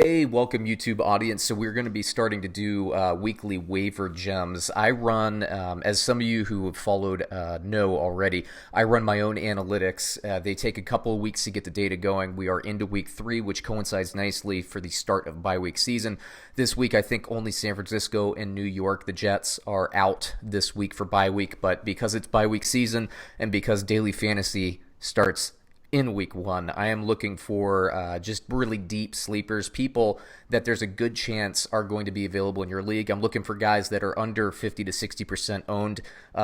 Hey, welcome YouTube audience. So we're going to be starting to do weekly waiver gems. I run, as some of you who have followed know already, I run my own analytics. They take a couple of weeks to get the data going. We are into week 3, which coincides nicely for the start of bye week season. This week, I think only San Francisco and New York, the Jets, are out this week for bye week. But because it's bye week season and because daily fantasy starts in week 1, I am looking for just really deep sleepers, people that there's a good chance are going to be available in your league. I'm looking for guys that are under 50 to 60% owned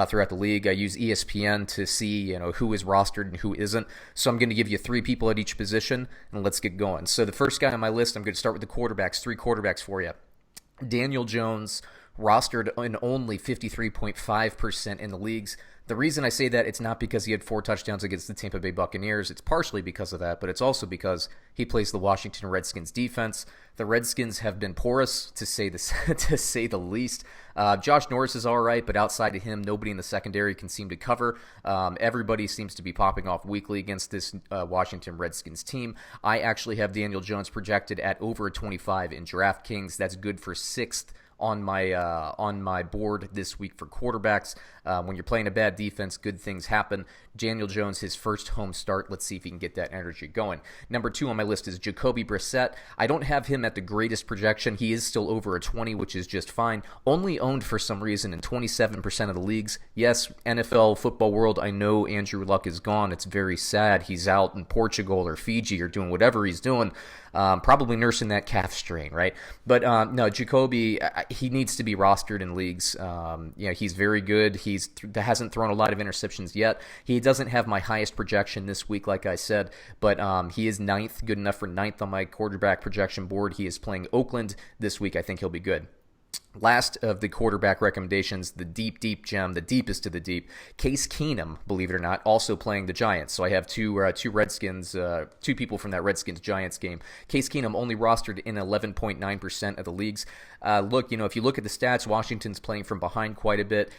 throughout the league. I use ESPN to see who is rostered and who isn't. So I'm going to give you 3 people at each position, and let's get going. So the first guy on my list, I'm going to start with the quarterbacks, 3 quarterbacks for you. Daniel Jones, rostered in only 53.5% in the leagues. The reason I say that, it's not because he had 4 touchdowns against the Tampa Bay Buccaneers. It's partially because of that, but it's also because he plays the Washington Redskins defense. The Redskins have been porous, to say the least. Josh Norris is all right, but outside of him, nobody in the secondary can seem to cover. Everybody seems to be popping off weekly against this Washington Redskins team. I actually have Daniel Jones projected at over a 25 in DraftKings. That's good for 6th on my board this week for quarterbacks. When you're playing a bad defense, good things happen. Daniel Jones, his first home start. Let's see if he can get that energy going. Number 2 on my list is Jacoby Brissett. I don't have him at the greatest projection. He is still over a 20, which is just fine. Only owned for some reason in 27% of the leagues. Yes, NFL football world, I know Andrew Luck is gone. It's very sad. He's out in Portugal or Fiji or doing whatever he's doing. Probably nursing that calf strain, right? But no, Jacoby, he needs to be rostered in leagues. He's very good. He hasn't thrown a lot of interceptions yet. He doesn't have my highest projection this week, like I said, but he is 9th, good enough for 9th on my quarterback projection board. He is playing Oakland this week. I think he'll be good. Last of the quarterback recommendations, the deep gem, the deepest of the deep, Case Keenum, believe it or not, also playing the Giants. So I have two Redskins, 2 people from that Redskins-Giants game. Case Keenum only rostered in 11.9% of the leagues. Look, if you look at the stats, Washington's playing from behind quite a bit.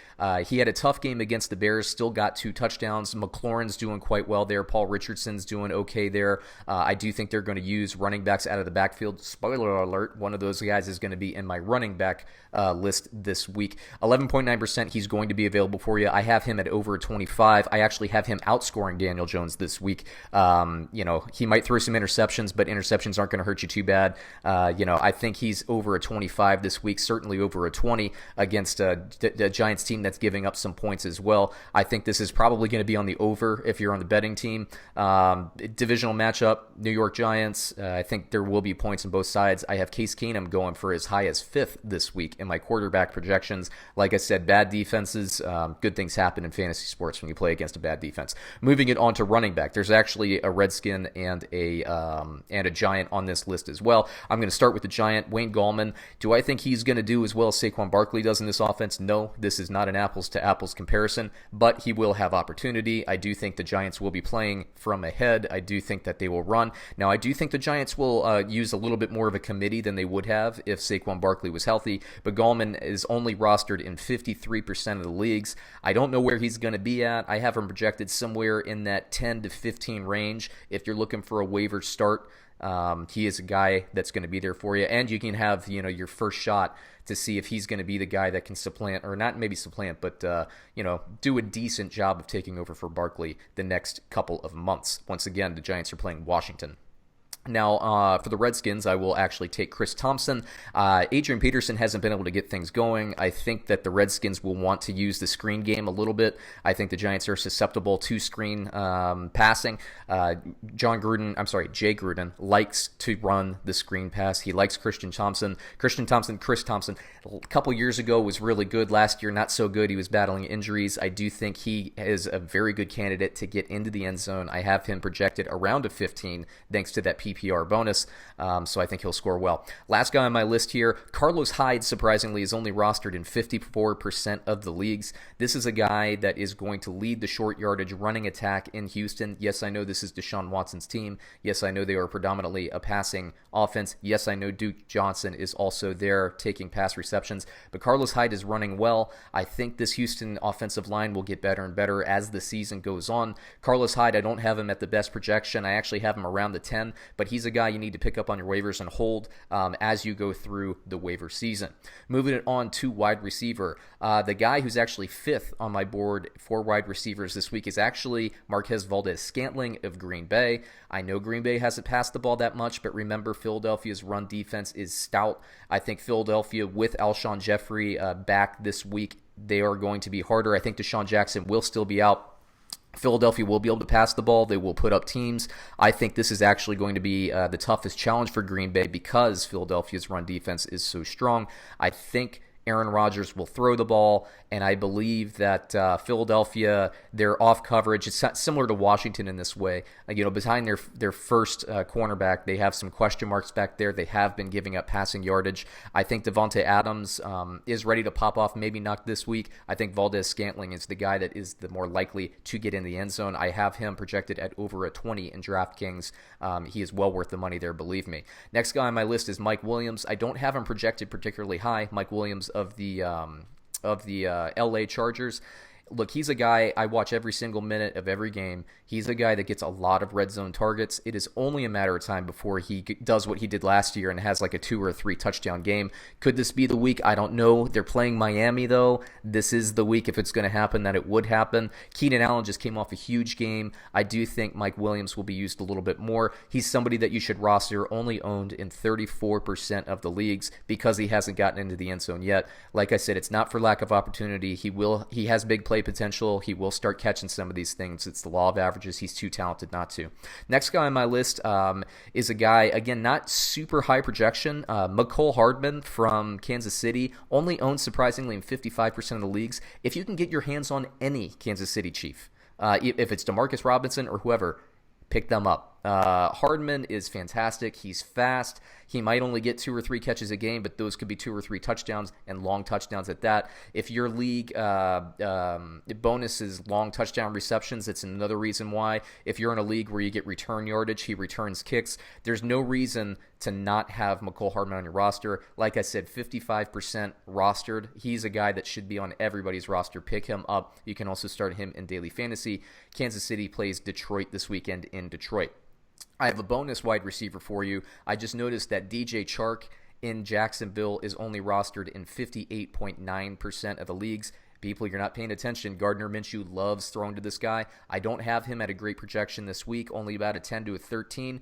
He had a tough game against the Bears, still got 2 touchdowns. McLaurin's doing quite well there. Paul Richardson's doing okay there. I do think they're going to use running backs out of the backfield. Spoiler alert, one of those guys is going to be in my running back list this week. 11.9%, he's going to be available for you. I have him at over 25. I actually have him outscoring Daniel Jones this week. He might throw some interceptions, but interceptions aren't going to hurt you too bad. I think he's over a 25 this week, certainly over a 20 against a Giants team that's giving up some points as well. I think this is probably going to be on the over if you're on the betting team. Divisional matchup, New York Giants. I think there will be points on both sides. I have Case Keenum going for as high as 5th this week in my quarterback projections. Like I said, bad defenses, good things happen in fantasy sports when you play against a bad defense. Moving it on to running back, there's actually a Redskin and a Giant on this list as well. I'm going to start with the Giant, Wayne Gallman. Do I think he's going to do as well as Saquon Barkley does in this offense? No, this is not an apples to apples comparison, but he will have opportunity. I do think the Giants will be playing from ahead. I do think that they will run. Now, I do think the Giants will use a little bit more of a committee than they would have if Saquon Barkley was healthy, but Gallman is only rostered in 53% of the leagues. I don't know where he's going to be at. I have him projected somewhere in that 10 to 15 range. If you're looking for a waiver start, he is a guy that's going to be there for you, and you can have your first shot to see if he's going to be the guy that can supplant, or not maybe supplant, but do a decent job of taking over for Barkley the next couple of months. Once again, the Giants are playing Washington. Now, for the Redskins, I will actually take Chris Thompson. Adrian Peterson hasn't been able to get things going. I think that the Redskins will want to use the screen game a little bit. I think the Giants are susceptible to screen passing. Jay Gruden likes to run the screen pass. He likes Chris Thompson, a couple years ago was really good. Last year, not so good. He was battling injuries. I do think he is a very good candidate to get into the end zone. I have him projected around a 15 thanks to that PPR bonus, so I think he'll score well. Last guy on my list here, Carlos Hyde, surprisingly, is only rostered in 54% of the leagues. This is a guy that is going to lead the short yardage running attack in Houston. Yes, I know this is Deshaun Watson's team. Yes, I know they are predominantly a passing offense. Yes, I know Duke Johnson is also there taking pass receptions, but Carlos Hyde is running well. I think this Houston offensive line will get better and better as the season goes on. Carlos Hyde, I don't have him at the best projection. I actually have him around the 10, but but he's a guy you need to pick up on your waivers and hold as you go through the waiver season. Moving it on to wide receiver. The guy who's actually fifth on my board for wide receivers this week is actually Marquez Valdes-Scantling of Green Bay. I know Green Bay hasn't passed the ball that much, but remember, Philadelphia's run defense is stout. I think Philadelphia, with Alshon Jeffrey back this week, they are going to be harder. I think Deshaun Jackson will still be out. Philadelphia will be able to pass the ball. They will put up teams. I think this is actually going to be the toughest challenge for Green Bay because Philadelphia's run defense is so strong. I think Aaron Rodgers will throw the ball, and I believe that Philadelphia, their off coverage, it's similar to Washington in this way. Behind their first cornerback, they have some question marks back there. They have been giving up passing yardage. I think Devontae Adams is ready to pop off, maybe not this week. I think Valdes-Scantling is the guy that is the more likely to get in the end zone. I have him projected at over a 20 in DraftKings. He is well worth the money there, believe me. Next guy on my list is Mike Williams. I don't have him projected particularly high. Mike Williams of the LA Chargers. Look, he's a guy I watch every single minute of every game. He's a guy that gets a lot of red zone targets. It is only a matter of time before he does what he did last year and has like a 2 or 3 touchdown game. Could this be the week? I don't know. They're playing Miami, though. This is the week, if it's going to happen, that it would happen. Keenan Allen just came off a huge game. I do think Mike Williams will be used a little bit more. He's somebody that you should roster, only owned in 34% of the leagues because he hasn't gotten into the end zone yet. Like I said, it's not for lack of opportunity. He has big play potential. He will start catching some of these things. It's the law of averages. He's too talented not to. Next guy on my list is a guy, again, not super high projection. Mecole Hardman from Kansas City, only owned surprisingly in 55% of the leagues. If you can get your hands on any Kansas City Chief, if it's Demarcus Robinson or whoever, pick them up. Hardman is fantastic. He's fast. He might only get 2 or 3 catches a game, but those could be 2 or 3 touchdowns and long touchdowns at that. If your league bonus is long touchdown receptions, it's another reason why. If you're in a league where you get return yardage, he returns kicks. There's no reason to not have Mecole Hardman on your roster. Like I said, 55% rostered. He's a guy that should be on everybody's roster. Pick him up. You can also start him in daily fantasy. Kansas City plays Detroit this weekend in Detroit. I have a bonus wide receiver for you. I just noticed that DJ Chark in Jacksonville is only rostered in 58.9% of the leagues. People, you're not paying attention. Gardner Minshew loves throwing to this guy. I don't have him at a great projection this week, only about a 10 to a 13.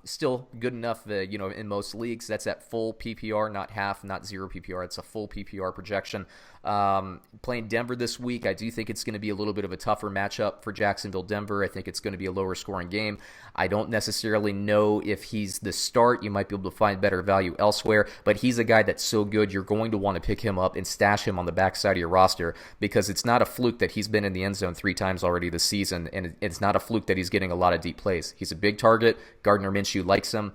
Still good enough, in most leagues. That's at full PPR, not half, not zero PPR. It's a full PPR projection. Playing Denver this week, I do think it's going to be a little bit of a tougher matchup for Jacksonville-Denver. I think it's going to be a lower scoring game. I don't necessarily know if he's the start. You might be able to find better value elsewhere, but he's a guy that's so good, you're going to want to pick him up and stash him on the backside of your roster because it's not a fluke that he's been in the end zone 3 times already this season, and it's not a fluke that he's getting a lot of deep plays. He's a big target. Gardner Minshew likes him.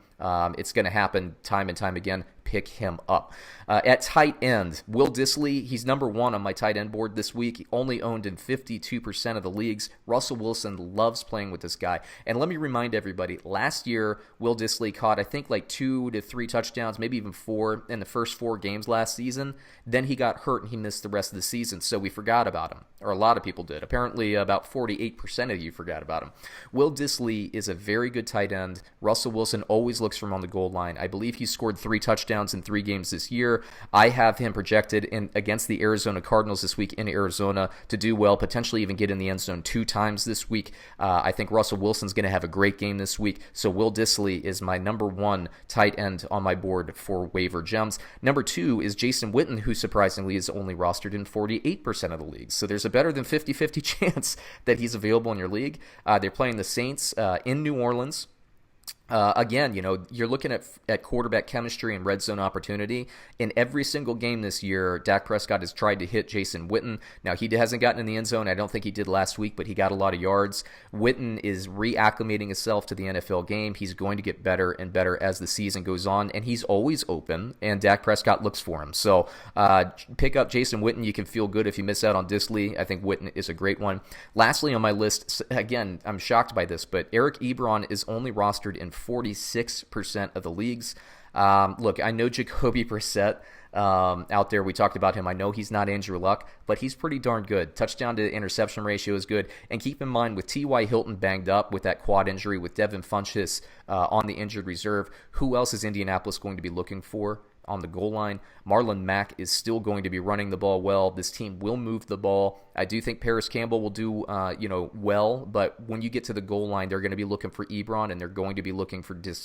It's going to happen time and time again. Pick him up. At tight end, Will Dissly, he's number 1 on my tight end board this week, only owned in 52% of the leagues. Russell Wilson loves playing with this guy. And let me remind everybody, last year, Will Dissly caught, I think, like 2 to 3 touchdowns, maybe even 4 in the first 4 games last season. Then he got hurt and he missed the rest of the season, so we forgot about him. Or a lot of people did. Apparently, about 48% of you forgot about him. Will Dissly is a very good tight end. Russell Wilson always looks for him on the goal line. I believe he scored 3 touchdowns in 3 games this year. I have him projected against the Arizona Cardinals this week in Arizona to do well, potentially even get in the end zone 2 times this week. I think Russell Wilson's going to have a great game this week, so Will Dissly is my number 1 tight end on my board for waiver gems. Number 2 is Jason Witten, who surprisingly is only rostered in 48% of the leagues, so there's a better than 50-50 chance that he's available in your league. They're playing the Saints in New Orleans. Again, you're looking at quarterback chemistry and red zone opportunity. In every single game this year, Dak Prescott has tried to hit Jason Witten. Now, he hasn't gotten in the end zone. I don't think he did last week, but he got a lot of yards. Witten is reacclimating himself to the NFL game. He's going to get better and better as the season goes on, and he's always open, and Dak Prescott looks for him. So pick up Jason Witten. You can feel good if you miss out on Dissly. I think Witten is a great one. Lastly on my list, again, I'm shocked by this, but Eric Ebron is only rostered in 46% of the leagues. Look, I know Jacoby Brissett out there. We talked about him. I know he's not Andrew Luck, but he's pretty darn good. Touchdown to interception ratio is good. And keep in mind, with T.Y. Hilton banged up with that quad injury, with Devin Funchess on the injured reserve, who else is Indianapolis going to be looking for on the goal line? Marlon Mack is still going to be running the ball well. This team will move the ball. I do think Paris Campbell will do well, but when you get to the goal line, they're going to be looking for Ebron, and they're going to be looking for Jack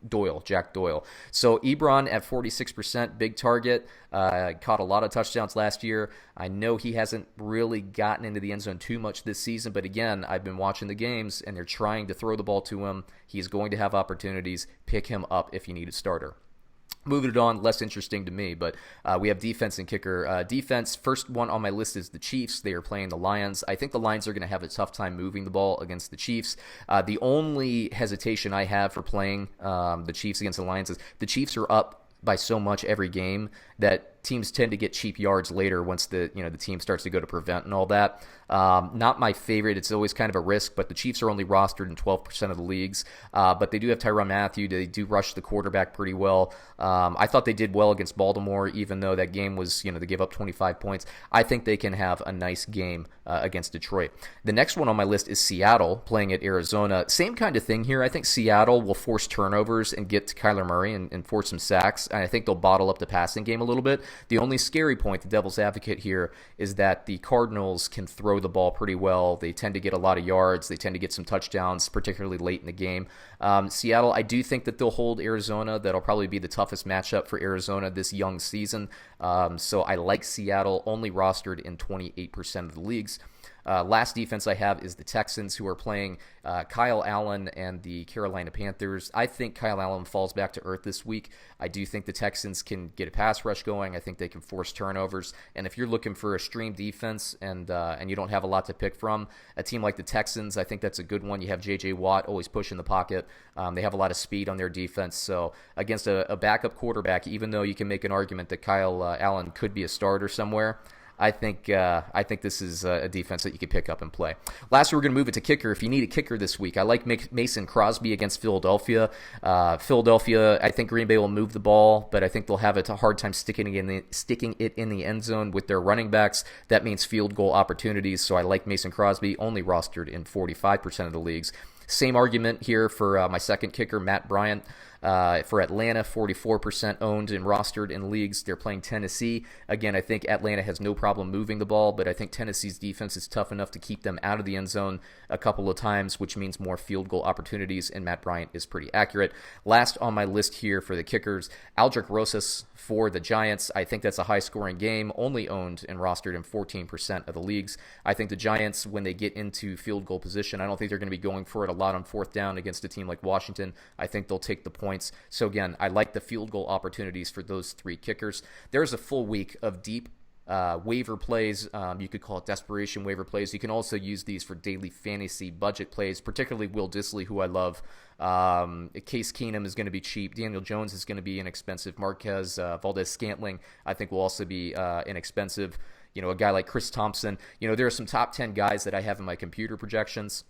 Doyle. So Ebron at 46%, big target, caught a lot of touchdowns last year. I know he hasn't really gotten into the end zone too much this season, but again, I've been watching the games, and they're trying to throw the ball to him. He's going to have opportunities. Pick him up if you need a starter. Moving it on, less interesting to me, but we have defense and kicker. Defense, first one on my list is the Chiefs. They are playing the Lions. I think the Lions are going to have a tough time moving the ball against the Chiefs. The only hesitation I have for playing the Chiefs against the Lions is the Chiefs are up by so much every game that teams tend to get cheap yards later once the team starts to go to prevent and all that. Not my favorite. It's always kind of a risk, but the Chiefs are only rostered in 12% of the leagues. But they do have Tyrann Mathieu. They do rush the quarterback pretty well. I thought they did well against Baltimore, even though that game was, they gave up 25 points. I think they can have a nice game against Detroit. The next one on my list is Seattle playing at Arizona. Same kind of thing here. I think Seattle will force turnovers and get to Kyler Murray and force some sacks. And I think they'll bottle up the passing game a little bit. The only scary point, the devil's advocate here, is that the Cardinals can throw the ball pretty well. They tend to get a lot of yards. They tend to get some touchdowns, particularly late in the game. Seattle, I do think that they'll hold Arizona. That'll probably be the toughest matchup for Arizona this young season. So I like Seattle, only rostered in 28% of the leagues. Last defense I have is the Texans, who are playing Kyle Allen and the Carolina Panthers. I think Kyle Allen falls back to earth this week. I do think the Texans can get a pass rush going. I think they can force turnovers. And if you're looking for a stream defense and you don't have a lot to pick from, a team like the Texans, I think that's a good one. You have J.J. Watt always pushing the pocket. They have a lot of speed on their defense. So against a backup quarterback, even though you can make an argument that Kyle Allen could be a starter somewhere, I think this is a defense that you could pick up and play. Lastly, we're going to move it to kicker. If you need a kicker this week, I like Mason Crosby against Philadelphia. Philadelphia, I think Green Bay will move the ball, but I think they'll have a hard time sticking it in the end zone with their running backs. That means field goal opportunities, so I like Mason Crosby, only rostered in 45% of the leagues. Same argument here for my second kicker, Matt Bryant. For Atlanta, 44% owned and rostered in leagues. They're playing Tennessee. Again, I think Atlanta has no problem moving the ball, but I think Tennessee's defense is tough enough to keep them out of the end zone a couple of times, which means more field goal opportunities, and Matt Bryant is pretty accurate. Last on my list here for the kickers, Aldrick Rosas for the Giants. I think that's a high-scoring game, only owned and rostered in 14% of the leagues. I think the Giants, when they get into field goal position, I don't think they're going to be going for it a lot on fourth down against a team like Washington. I think they'll take the points. So again, I like the field goal opportunities for those three kickers. There's a full week of deep waiver plays. You could call it desperation waiver plays. You can also use these for daily fantasy budget plays, particularly Will Dissly, who I love. Case Keenum is going to be cheap. Daniel Jones is going to be inexpensive. Marquez Valdez-Scantling, I think, will also be inexpensive. A guy like Chris Thompson. There are some top 10 guys that I have in my computer projections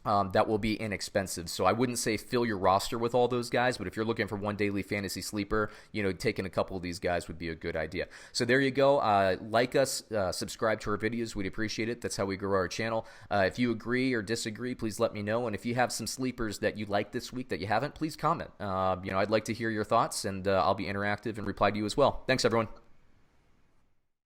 that will be inexpensive. So I wouldn't say fill your roster with all those guys, but if you're looking for one daily fantasy sleeper, taking a couple of these guys would be a good idea. So there you go. Like us, subscribe to our videos. We'd appreciate it. That's how we grow our channel. If you agree or disagree, please let me know. And if you have some sleepers that you like this week that you haven't, please comment. I'd like to hear your thoughts, and I'll be interactive and reply to you as well. Thanks, everyone.